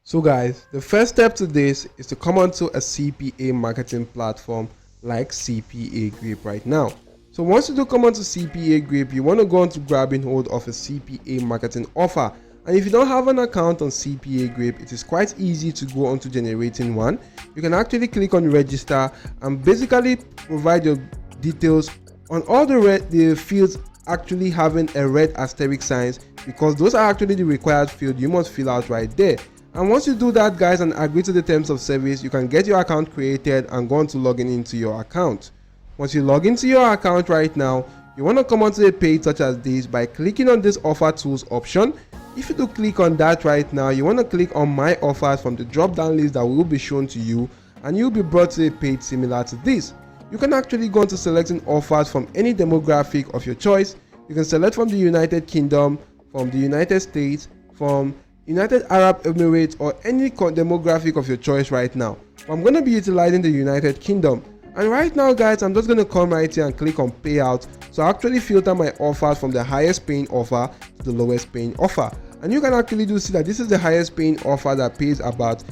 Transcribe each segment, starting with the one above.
So guys, the first step to this is to come onto a CPA marketing platform like CPA Grip right now. So once you do come onto CPA Grip, you want to go on to grabbing hold of a CPA marketing offer. And if you don't have an account on CPA Grip, it is quite easy to go on to generating one. You can actually click on register and basically provide your details on all the fields actually having a red asterisk signs, because those are actually the required field you must fill out right there. And once you do that guys and agree to the terms of service, you can get your account created and go on to logging into your account. Once you log into your account right now, you want to come onto a page such as this by clicking on this offer tools option. If you do click on that right now, you want to click on my offers from the drop down list that will be shown to you, and you'll be brought to a page similar to this. You can actually go into selecting offers from any demographic of your choice. You can select from the United Kingdom, from the United States, from United Arab Emirates, or any demographic of your choice right now. I'm going to be utilizing the United Kingdom. And right now guys, I'm just going to come right here and click on payout. So I actually filter my offers from the highest paying offer to the lowest paying offer. And you can actually do see that this is the highest paying offer that pays about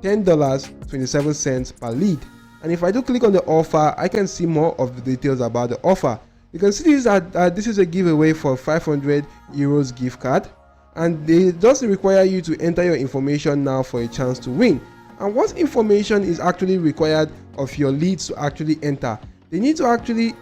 $10.27 per lead. And if I do click on the offer, I can see more of the details about the offer. You can see that this is a giveaway for 500 euros gift card. And they just require you to enter your information now for a chance to win. And what information is actually required of your leads to actually enter? They need to actually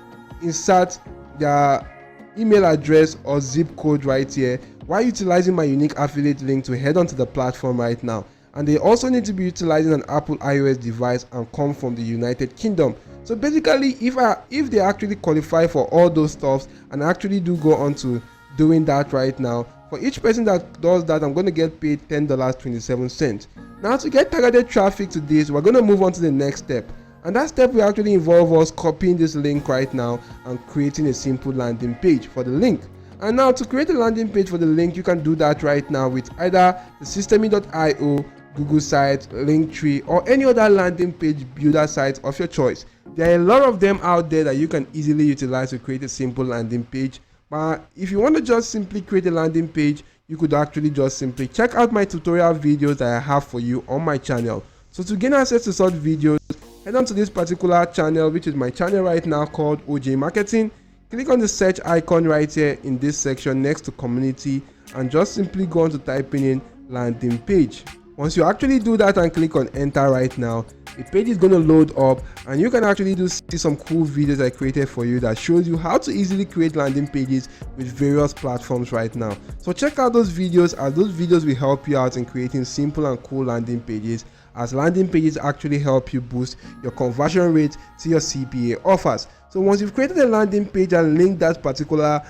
insert their email address or zip code right here while utilizing my unique affiliate link to head onto the platform right now. And they also need to be utilizing an Apple iOS device and come from the United Kingdom. So basically, if they actually qualify for all those stuffs and actually do go on to doing that right now, for each person that does that, I'm going to get paid $10.27. Now to get targeted traffic to this, we're going to move on to the next step. And that step will actually involve us copying this link right now and creating a simple landing page for the link. And now to create a landing page for the link, you can do that right now with either the systemy.io, Google Sites, Linktree, or any other landing page builder site of your choice. There are a lot of them out there that you can easily utilize to create a simple landing page. But if you want to just simply create a landing page, you could actually just simply check out my tutorial videos that I have for you on my channel. So to gain access to such videos, head on to this particular channel, which is my channel right now called OJ Marketing. Click on the search icon right here in this section next to community, and just simply go on to typing in landing page. Once you actually do that and click on enter right now, the page is going to load up, and you can actually see some cool videos I created for you that shows you how to easily create landing pages with various platforms right now. So check out those videos, as those videos will help you out in creating simple and cool landing pages, as landing pages actually help you boost your conversion rate to your CPA offers. So once you've created a landing page and linked that particular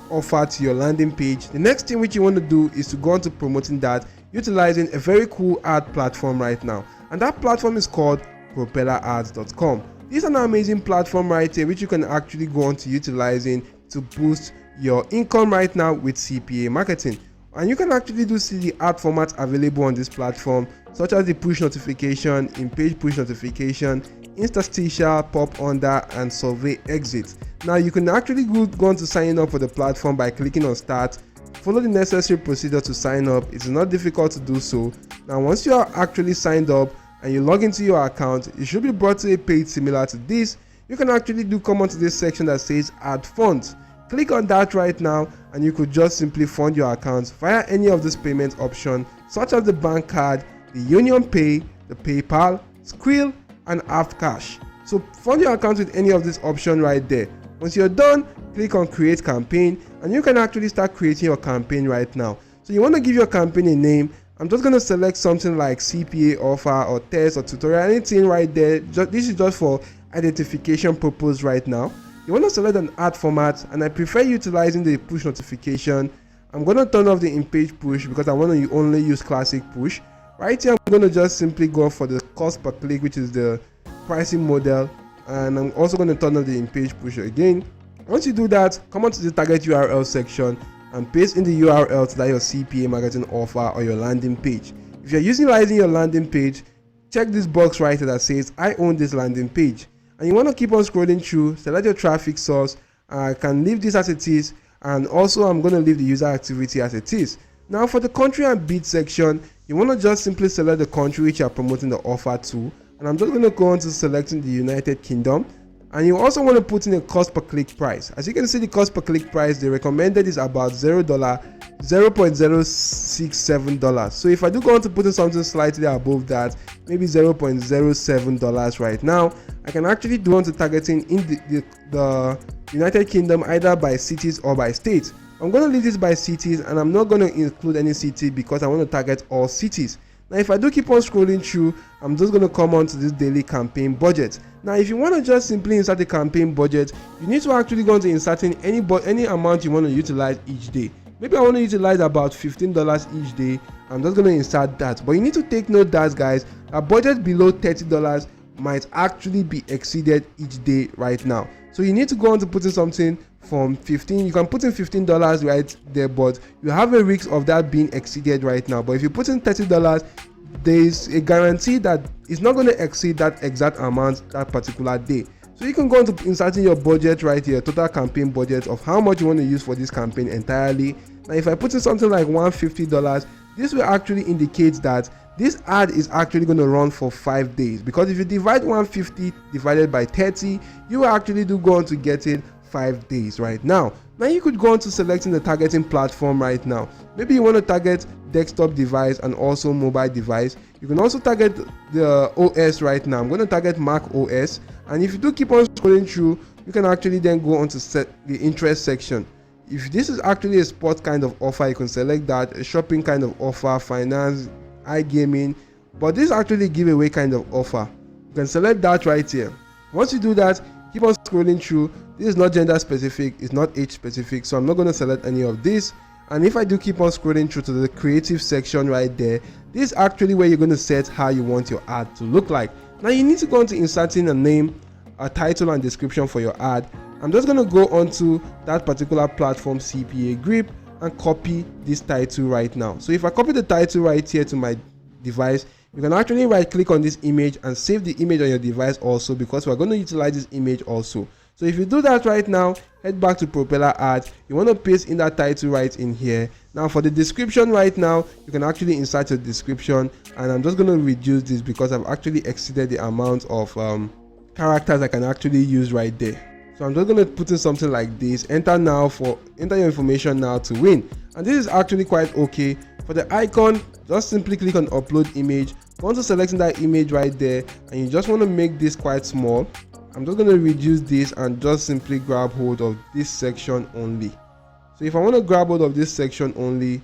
offer to your landing page, the next thing which you want to do is to go on to promoting that utilizing a very cool ad platform right now. And that platform is called Propellerads.com. This is an amazing platform right here which you can actually go on to utilizing to boost your income right now with CPA marketing. And you can actually do see the ad formats available on this platform, such as the push notification, in-page push notification, interstitial, pop under, and survey exit. Now you can actually go on to sign up for the platform by clicking on start. Follow the necessary procedure to sign up. It's not difficult to do so. Now once you are actually signed up and you log into your account, you should be brought to a page similar to this. You can actually come onto this section that says add funds. Click on that right now, and you could just simply fund your account via any of these payment options, such as the bank card, the Union Pay, the PayPal, Skrill, and Cash. So fund your account with any of these options right there. Once you're done, click on create campaign, and you can actually start creating your campaign right now. So you want to give your campaign a name. I'm just going to select something like CPA offer or test or tutorial, anything right there. This is just for identification purpose right now. You want to select an ad format, and I prefer utilizing the push notification. I'm going to turn off the in-page push because I want to only use classic push. Right here, I'm going to just simply go for the cost per click, which is the pricing model, and I'm also going to turn off the in-page push again. Once you do that, come on to the target URL section and paste in the URL to that your CPA marketing offer or your landing page. If you're utilizing your landing page, check this box right here that says I own this landing page, and you want to keep on scrolling through, select your traffic source. I can leave this as it is, and also I'm going to leave the user activity as it is. Now for the country and bid section, you want to just simply select the country which you are promoting the offer to, and I'm just going to go on to selecting the United Kingdom. And you also want to put in a cost per click price. As you can see, the cost per click price they recommended is about $0.067. So if I do go on to put in something slightly above that, maybe $0.07 right now, I can actually do on to targeting in the United Kingdom either by cities or by states. I'm going to leave this by cities, and I'm not going to include any city because I want to target all cities. Now if I do keep on scrolling through, I'm just going to come on to this daily campaign budget. Now if you want to just simply insert a campaign budget, you need to actually go into inserting any amount you want to utilize each day. Maybe I want to utilize about $15 each day. I'm just going to insert that, but you need to take note that, guys, a budget below $30 might actually be exceeded each day right now. So you need to go on to put in something from 15. You can put in $15 right there, but you have a risk of that being exceeded right now. But if you put in $30, there is a guarantee that it's not going to exceed that exact amount that particular day. So you can go on to inserting your budget right here, total campaign budget of how much you want to use for this campaign entirely. Now if I put in something like $150, this will actually indicate that this ad is actually going to run for 5 days, because if you divide 150 divided by 30, you will actually do go on to getting 5 days right now. Now you could go on to selecting the targeting platform right now. Maybe you want to target desktop device and also mobile device. You can also target the OS right now. I'm going to target Mac OS, and if you do keep on scrolling through, you can actually then go on to set the interest section. If this is actually a sport kind of offer, you can select that, a shopping kind of offer, finance, iGaming, but this is actually a giveaway kind of offer. You can select that right here. Once you do that, keep on scrolling through. This is not gender specific, it's not age specific, so I'm not going to select any of this. And if I do keep on scrolling through to the creative section right there, this is actually where you're going to set how you want your ad to look like. Now you need to go into inserting a name, a title and description for your ad. I'm just going to go onto that particular platform, CPA grip, and copy this title right now. So if I copy the title right here to my device, you can actually right click on this image and save the image on your device also, because we're going to utilize this image also. So if you do that right now, head back to Propellerads. You want to paste in that title right in here. Now for the description right now, you can actually insert your description, and I'm just going to reduce this because I've actually exceeded the amount of characters I can actually use right there. So I'm just going to put in something like this. Enter your information now to win. And this is actually quite okay. For the icon, just simply click on upload image. Go on to selecting that image right there, and you just want to make this quite small. I'm just going to reduce this and just simply grab hold of this section only. So if I want to grab hold of this section only,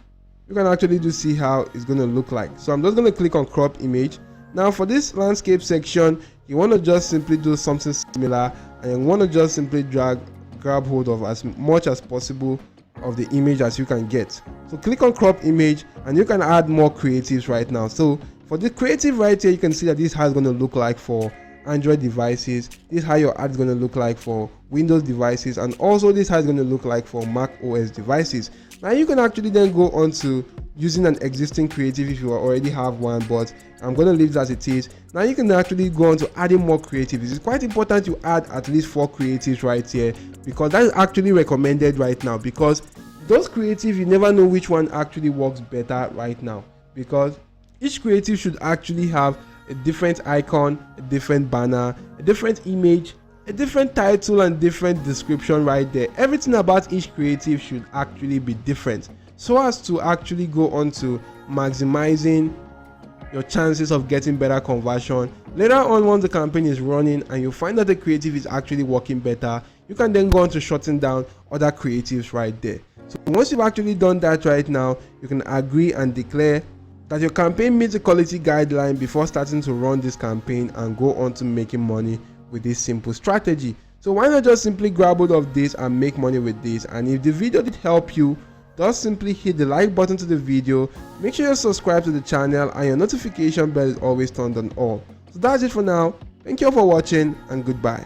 you can actually do see how it's going to look like. So I'm just going to click on crop image. Now for this landscape section, you want to just simply do something similar, and you want to just simply grab hold of as much as possible of the image as you can get. So click on crop image, and you can add more creatives right now. So for the creative right here, you can see that this is how it's going to look like for Android devices. This is how your ad is going to look like for Windows devices, and also this is how it's going to look like for Mac OS devices. Now you can actually then go on to using an existing creative if you already have one, but I'm going to leave it as it is. Now you can actually go on to adding more creatives. It's quite important you add at least 4 creatives right here, because that is actually recommended right now, because those creatives, you never know which one actually works better right now, because each creative should actually have a different icon, a different banner, a different image, a different title and different description right there. Everything about each creative should actually be different, so as to actually go on to maximizing your chances of getting better conversion. Later on, once the campaign is running and you find that the creative is actually working better, you can then go on to shutting down other creatives right there. So once you've actually done that right now, you can agree and declare that your campaign meets the quality guideline before starting to run this campaign and go on to making money with this simple strategy. So why not just simply grab hold of this and make money with this? And if the video did help you, just simply hit the like button to the video, make sure you subscribe to the channel, and your notification bell is always turned on all. So that's it for now. Thank you all for watching, and goodbye.